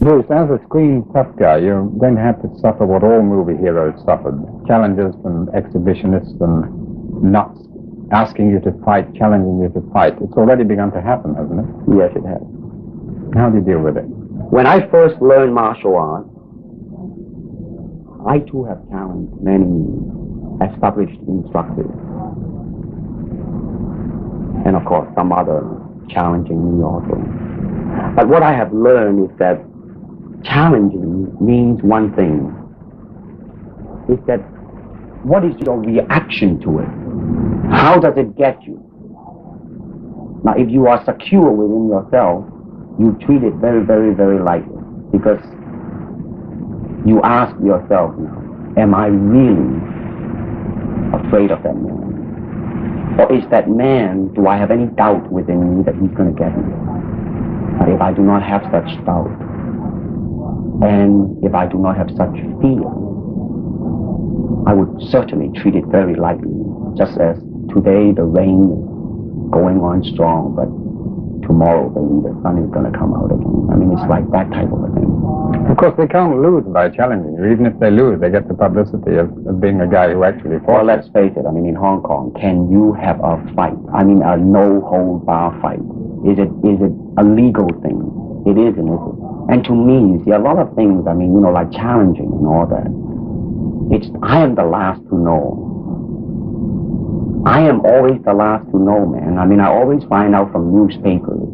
Bruce, as a screen tough guy, you're going to have to suffer what all movie heroes suffered. Challenges from exhibitionists and nuts asking you to fight, challenging you to fight. It's already begun to happen, hasn't it? Yes, it has. How do you deal with it? When I first learned martial arts, I too have challenged many established instructors. And of course, some other challenging me also. But what I have learned is that challenging means one thing. Is that what is your reaction to it? How does it get you? Now, if you are secure within yourself, you treat it very, very, very lightly. Because you ask yourself now, am I really afraid of that man? Or is that man, do I have any doubt within me that he's going to get me? But if I do not have such doubt, and if I do not have such fear, I would certainly treat it very lightly, just as today the rain is going on strong, but tomorrow maybe the sun is going to come out again. I mean, it's like that type of a thing. Of course, they can't lose by challenging you. Even if they lose, they get the publicity of being a guy who actually fought. Well, let's face it. I mean, in Hong Kong, can you have a fight? I mean, a no-hold-bar fight. Is it a legal thing? It isn't, is it? And to me, you see, a lot of things, I mean, like challenging and all that, I am the last to know. I am always the last to know, man. I mean, I always find out from newspapers,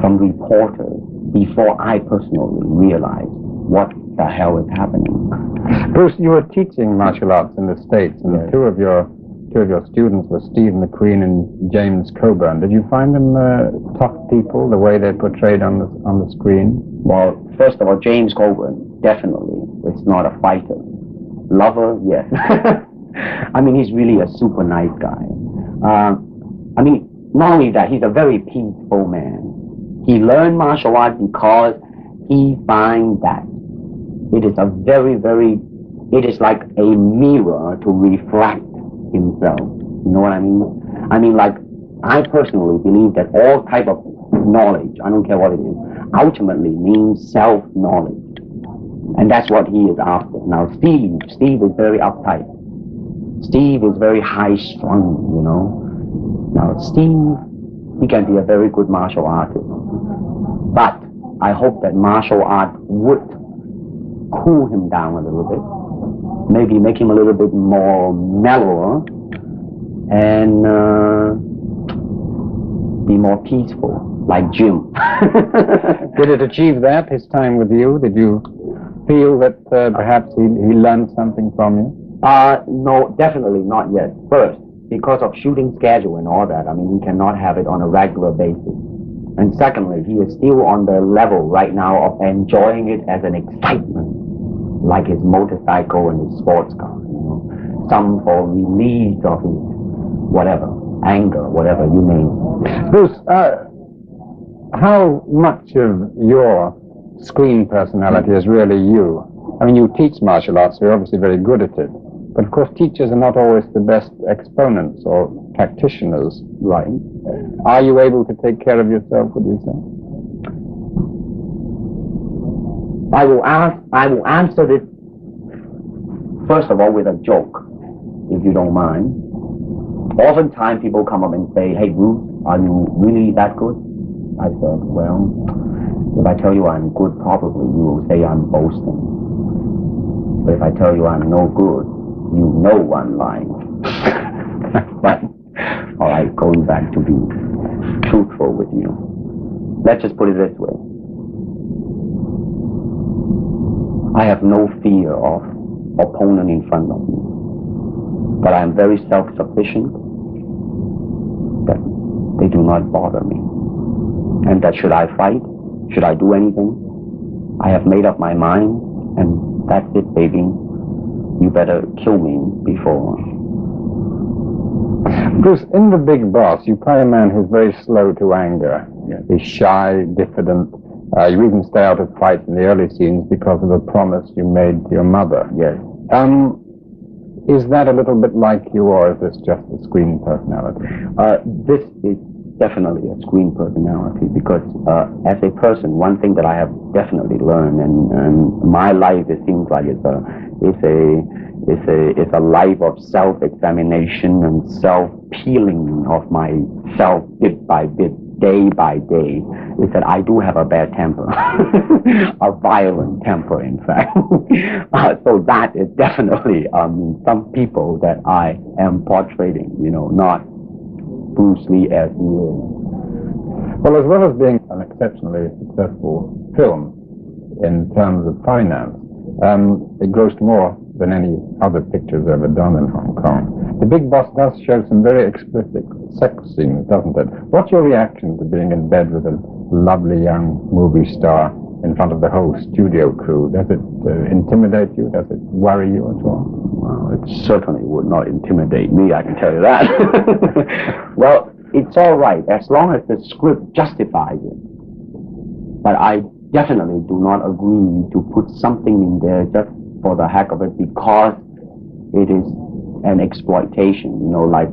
from reporters, before I personally realize what the hell is happening. Bruce, you were teaching martial arts in the States, and yes. Two of your students were Steve McQueen and James Coburn. Did you find them tough people, the way they're portrayed on the screen? Well, first of all, James Coburn, definitely. It's not a fighter. Lover, yes. I mean, he's really a super nice guy. I mean, not only that, he's a very peaceful man. He learned martial arts because he finds that it is a very, very, it is like a mirror to reflect himself. You know what I mean? I mean, like, I personally believe that all type of knowledge, I don't care what it is, ultimately means self-knowledge. And that's what he is after. Now, Steve is very uptight. Steve is very high-strung, you know. Now, Steve, he can be a very good martial artist. But I hope that martial art would cool him down a little bit. Maybe make him a little bit more mellower and be more peaceful, like Jim. Did it achieve that, his time with you? Did you feel that perhaps he learned something from you? No, definitely not yet. First, because of shooting schedule and all that, I mean, he cannot have it on a regular basis. And secondly, he is still on the level right now of enjoying it as an excitement, like his motorcycle and his sports car, you know. Some for release of his whatever, anger, whatever you name. Bruce, how much of your screen personality is really you? I mean, you teach martial arts, so you're obviously very good at it. But of course, teachers are not always the best exponents or practitioners. Right. Are you able to take care of yourself, would you say? I will answer this, first of all, with a joke, if you don't mind. Oftentimes, people come up and say, hey, Bruce, are you really that good? I said, well, if I tell you I'm good, probably you will say I'm boasting. But if I tell you I'm no good, you know I'm lying. But, all right, going back to be truthful with you, let's just put it this way. I have no fear of opponent in front of me, but I am very self-sufficient that they do not bother me. And that should I fight, should I do anything, I have made up my mind, and that's it, baby. You better kill me before. Bruce, in The Big Boss, you play a man who's very slow to anger. Yes. He's shy, diffident. You even stay out of fights in the early scenes because of a promise you made to your mother. Yes. Is that a little bit like you, or is this just a screen personality? This is definitely a screen personality because as a person, one thing that I have definitely learned, and my life, it seems like it's a life of self-examination and self-peeling of myself bit by bit, day by day, is that I do have a bad temper, a violent temper, in fact. So that is definitely some people that I am portraying, not Bruce Lee as he is. Well, as well as being an exceptionally successful film in terms of finance, it grossed more than any other pictures ever done in Hong Kong. The Big Boss does show some very explicit sex scenes, doesn't it? What's your reaction to being in bed with a lovely young movie star in front of the whole studio crew? Does it intimidate you? Does it worry you at all? Well, it certainly would not intimidate me, I can tell you that. Well, it's all right as long as the script justifies it. But I definitely do not agree to put something in there just for the heck of it because it is an exploitation. Like,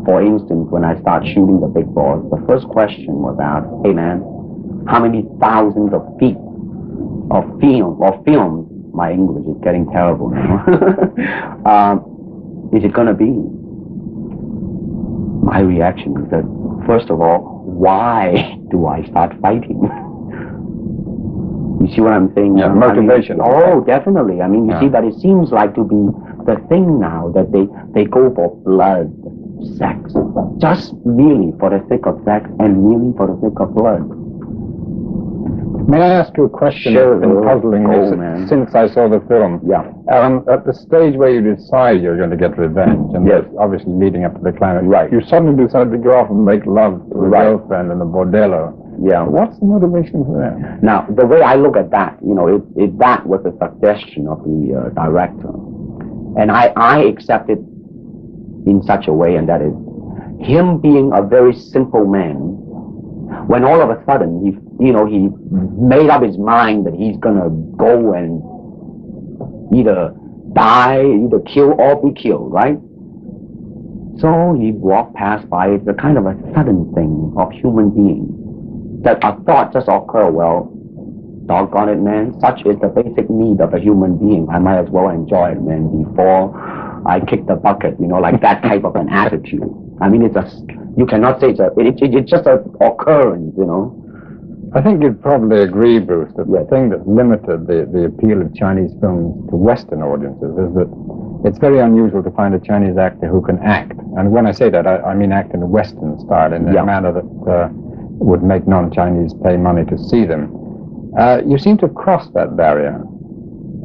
for instance, when I start shooting The Big Boss, the first question was asked, hey man, how many thousands of feet of film, my English is getting terrible now, is it going to be? My reaction is that, first of all, why do I start fighting? You see what I'm saying? Yeah, motivation. Definitely. You see that it seems like to be the thing now that they go for blood, sex, just merely for the sake of sex and merely for the sake of blood. May I ask you a question that's been puzzling me since I saw the film? Yeah. At the stage where you decide you're going to get revenge, and yes, obviously leading up to the climax, right, you suddenly decide to go off and make love to a girlfriend in a bordello. Yeah. What's the motivation for that? Now, the way I look at that, that was a suggestion of the director. And I accept it in such a way, and that is him being a very simple man. When all of a sudden he made up his mind that he's gonna go and either die, either kill or be killed, right? So he walked past by. It's a kind of a sudden thing of human being that a thought just occurred. Well, doggone it, man, such is the basic need of a human being. I might as well enjoy it, man, before I kick the bucket, like that type of an attitude. You cannot say it's just an occurrence, I think you'd probably agree, Bruce, that the thing that limited the appeal of Chinese films to Western audiences is that it's very unusual to find a Chinese actor who can act. And when I say that, I mean act in a Western style, in a manner that would make non-Chinese pay money to see them. You seem to have crossed that barrier.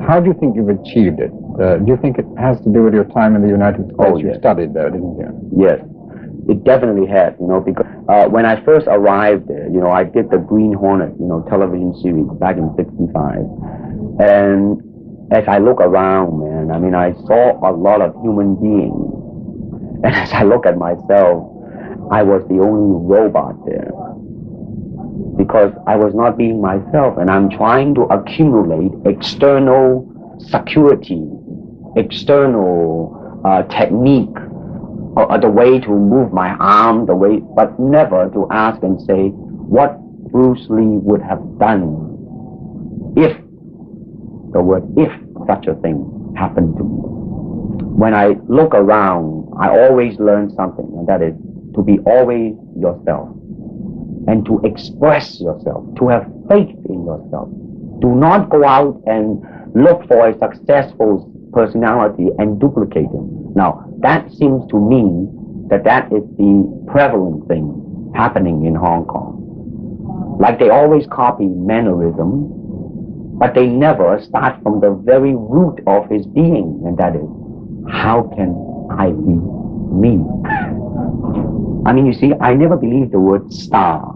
How do you think you've achieved it? Do you think it has to do with your time in the United States? Oh, You studied there, didn't you? Yes, it definitely has, because when I first arrived there, I did the Green Hornet, television series back in '65. And as I look around, man, I saw a lot of human beings. And as I look at myself, I was the only robot there. Because I was not being myself, and I'm trying to accumulate external security, external technique, the way to move my arm, but never to ask and say what Bruce Lee would have done if, the word if, such a thing happened to me. When I look around, I always learn something, and that is to be always yourself. And to express yourself, to have faith in yourself. Do not go out and look for a successful personality and duplicate him. Now, that seems to me that is the prevalent thing happening in Hong Kong. Like they always copy mannerism, but they never start from the very root of his being, and that is, how can I be me? You see, I never believed the word star.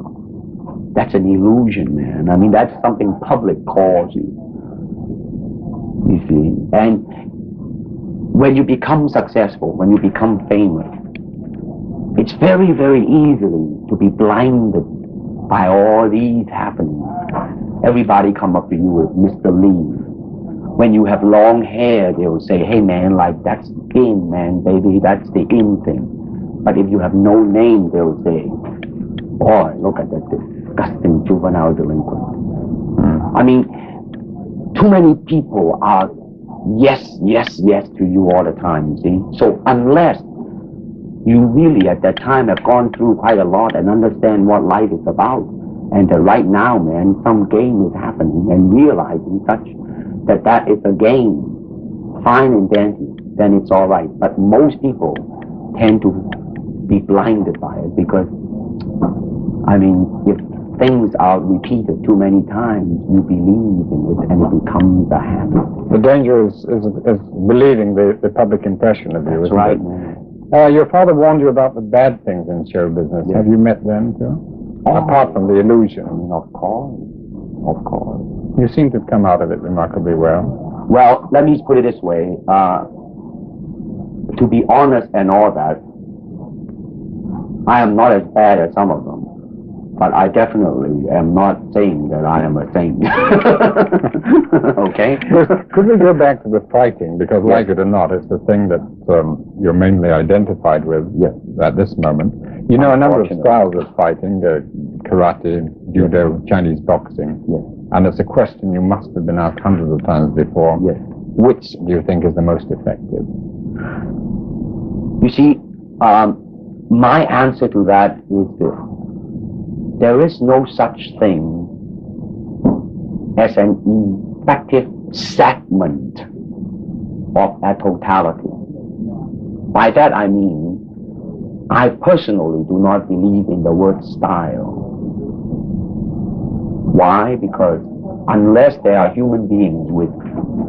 That's an illusion, man. That's something public calls you. You see? And when you become successful, when you become famous, it's very, very easily to be blinded by all these happenings. Everybody come up to you with Mr. Lee. When you have long hair, they will say, hey man, like that's in, man, baby, that's the in thing. But if you have no name, they'll say, Boy, look at that disgusting juvenile delinquent. I mean, too many people are yes, yes, yes to you all the time, you see. So unless you really at that time have gone through quite a lot and understand what life is about, and that right now, man, some game is happening, and realizing such that is a game, fine and dandy, then it's all right. But most people tend to be blinded by it because, I mean, if things are repeated too many times, you believe in it and it becomes a habit. The danger is believing the public impression of you. That's isn't right, it? man. Your father warned you about the bad things in show business. Yes. Have you met them too? Apart from the illusion. Of course. Of course. You seem to have come out of it remarkably well. Well, let me put it this way. To be honest and all that, I am not as bad as some of them. But I definitely am not saying that I am a saint. Okay? Could we go back to the fighting? Because like it or not, it's the thing that you're mainly identified with at this moment. You know a number of styles of fighting, karate, judo, Chinese boxing. Yes. And it's a question you must have been asked hundreds of times before. Yes. Which do you think is the most effective? You see, my answer to that is this. There is no such thing as an effective segment of a totality. By that I mean, I personally do not believe in the word style. Why? Because unless there are human beings with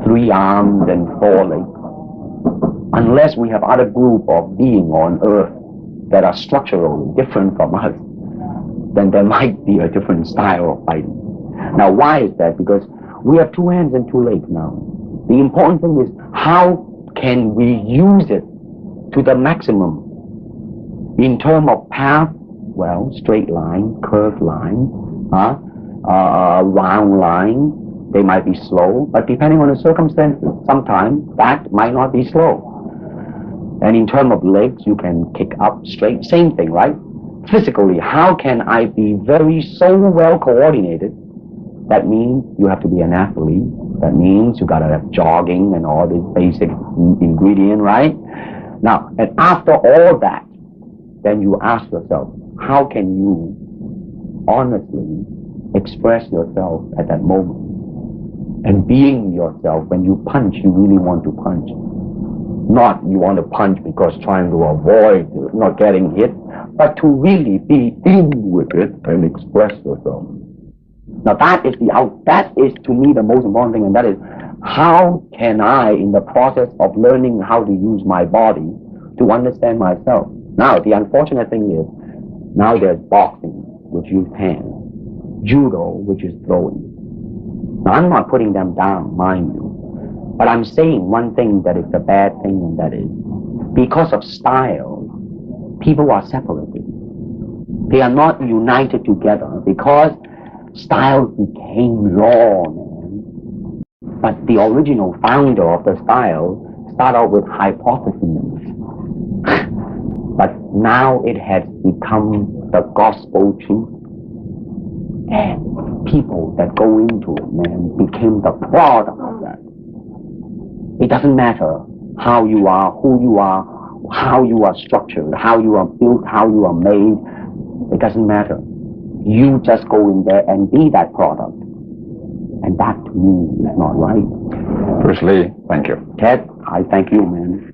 3 arms and 4 legs, unless we have other group of beings on earth that are structurally different from us, then there might be a different style of fighting. Now, why is that? Because we have 2 hands and 2 legs now. The important thing is how can we use it to the maximum in terms of path? Well, straight line, curved line, round line. They might be slow, but depending on the circumstances, sometimes that might not be slow. And in terms of legs, you can kick up straight. Same thing, right? Physically, how can I be so well coordinated? That means you have to be an athlete. That means you gotta have jogging and all these basic ingredient, right? Now, and after all that, then you ask yourself, how can you honestly express yourself at that moment? And being yourself, when you punch, you really want to punch. Not you want to punch because trying to avoid not getting hit, but to really be in with it and express yourself. Now that is to me the most important thing, and that is how can I, in the process of learning how to use my body, to understand myself. Now the unfortunate thing is, now there's boxing, which use hands, judo, which is throwing. Now I'm not putting them down, mind you. But I'm saying one thing that is a bad thing, and that is, because of style, people are separated. They are not united together because style became law, man. But the original founder of the style started out with hypotheses. But now it has become the gospel truth. And people that go into it, man, became the product of that. It doesn't matter how you are, who you are, how you are structured, how you are built, how you are made. It doesn't matter. You just go in there and be that product. And that to me is not right. Bruce Lee, thank you. Ted, I thank you, man.